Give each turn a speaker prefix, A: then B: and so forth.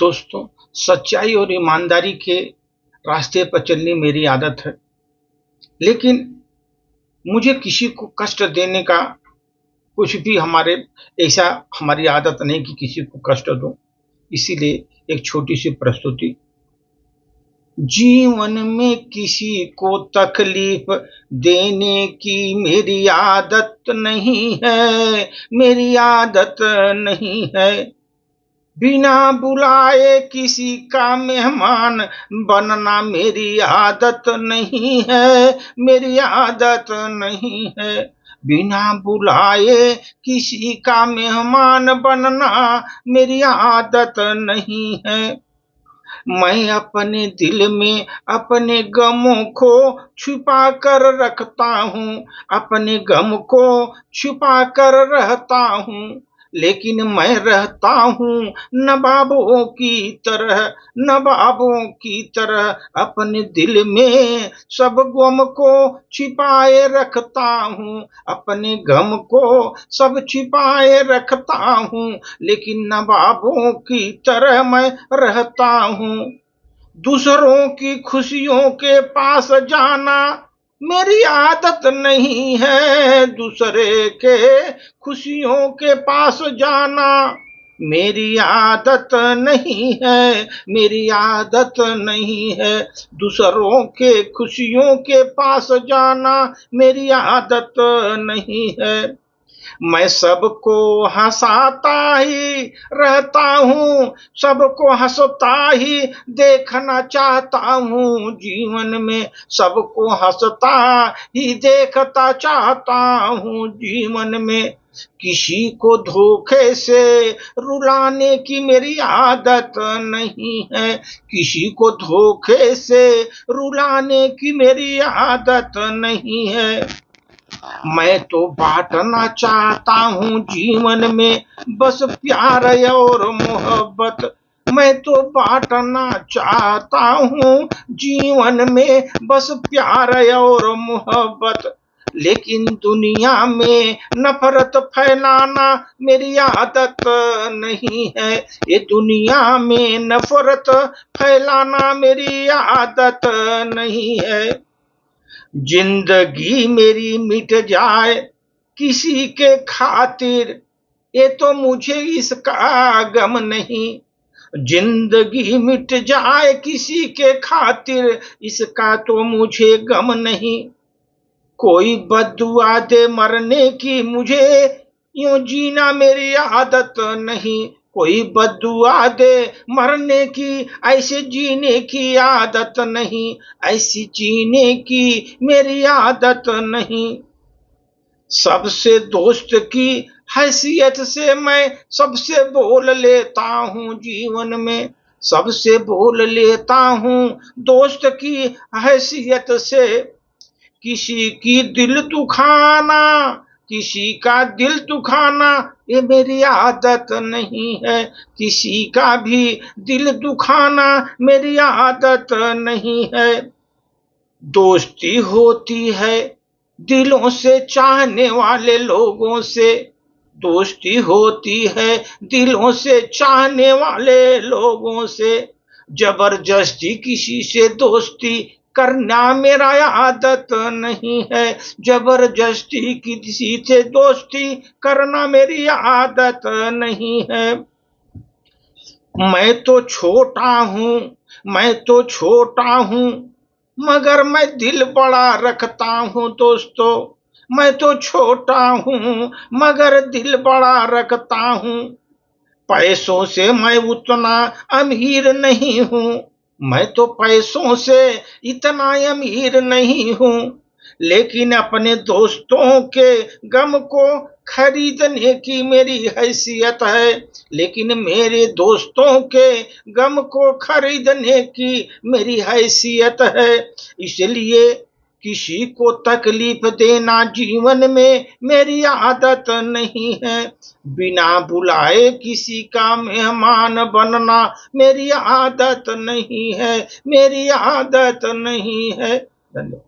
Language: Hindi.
A: दोस्तों, सच्चाई और ईमानदारी के रास्ते पर चलनी मेरी आदत है, लेकिन मुझे किसी को कष्ट देने का कुछ भी ऐसा हमारी आदत नहीं कि किसी को कष्ट दो। इसीलिए एक छोटी सी प्रस्तुति। जीवन में किसी को तकलीफ देने की मेरी आदत नहीं है, मेरी आदत नहीं है। बिना बुलाए किसी का मेहमान बनना मेरी आदत नहीं है, मेरी आदत नहीं है। बिना बुलाए किसी का मेहमान बनना मेरी आदत नहीं है। मैं अपने दिल में अपने गमों को छुपा कर रखता हूँ, अपने गम को छुपा कर रहता हूँ, लेकिन मैं रहता हूँ नवाबों की तरह, नवाबों की तरह अपने दिल में सब गम को छिपाए रखता हूँ, अपने गम को सब छिपाए रखता हूँ, लेकिन नवाबों की तरह मैं रहता हूँ। दूसरों की खुशियों के पास जाना मेरी आदत नहीं है, दूसरे के खुशियों के पास जाना मेरी आदत नहीं है, मेरी आदत नहीं है। दूसरों के खुशियों के पास जाना मेरी आदत नहीं है। मैं सबको हंसाता ही रहता हूँ, सबको हंसता ही देखना चाहता हूँ, जीवन में सबको हंसता ही देखता चाहता हूँ, जीवन में किसी को धोखे से रुलाने की मेरी आदत नहीं है, किसी को धोखे से रुलाने की मेरी आदत नहीं है। मैं तो बांटना चाहता हूँ जीवन में बस प्यार और मोहब्बत, मैं तो बांटना चाहता हूँ जीवन में बस प्यार और मोहब्बत, लेकिन दुनिया में नफरत फैलाना मेरी आदत नहीं है, ये दुनिया में नफरत फैलाना मेरी आदत नहीं है। जिंदगी मेरी मिट जाए किसी के खातिर, ये तो मुझे इसका गम नहीं। जिंदगी मिट जाए किसी के खातिर, इसका तो मुझे गम नहीं। कोई बद्दुआ दे मरने की, मुझे यूं जीना मेरी आदत नहीं। कोई बद्दुआ दे मरने की, ऐसे जीने की आदत नहीं, ऐसी जीने की मेरी आदत नहीं। सबसे दोस्त की हैसियत से मैं सबसे बोल लेता हूँ जीवन में, सबसे बोल लेता हूँ दोस्त की हैसियत से। किसी की दिल दुखाना, किसी का दिल दुखाना ये मेरी आदत नहीं है, किसी का भी दिल दुखाना मेरी आदत नहीं है। दोस्ती होती है दिलों से चाहने वाले लोगों से, दोस्ती होती है दिलों से चाहने वाले लोगों से। जबरदस्ती किसी से दोस्ती करना मेरा आदत नहीं है, जबरदस्ती किसी से दोस्ती करना मेरी आदत नहीं है। मैं तो छोटा हूँ, मैं तो छोटा हूँ, मगर मैं दिल बड़ा रखता हूँ दोस्तों। मैं तो छोटा हूँ मगर दिल बड़ा रखता हूँ। पैसों से मैं उतना अमीर नहीं हूँ, मैं तो पैसों से इतना अमीर नहीं हूँ, लेकिन अपने दोस्तों के गम को खरीदने की मेरी हैसियत है, लेकिन मेरे दोस्तों के गम को खरीदने की मेरी हैसियत है। इसलिए किसी को तकलीफ देना जीवन में मेरी आदत नहीं है, बिना बुलाए किसी का मेहमान बनना मेरी आदत नहीं है, मेरी आदत नहीं है। धन्यवाद।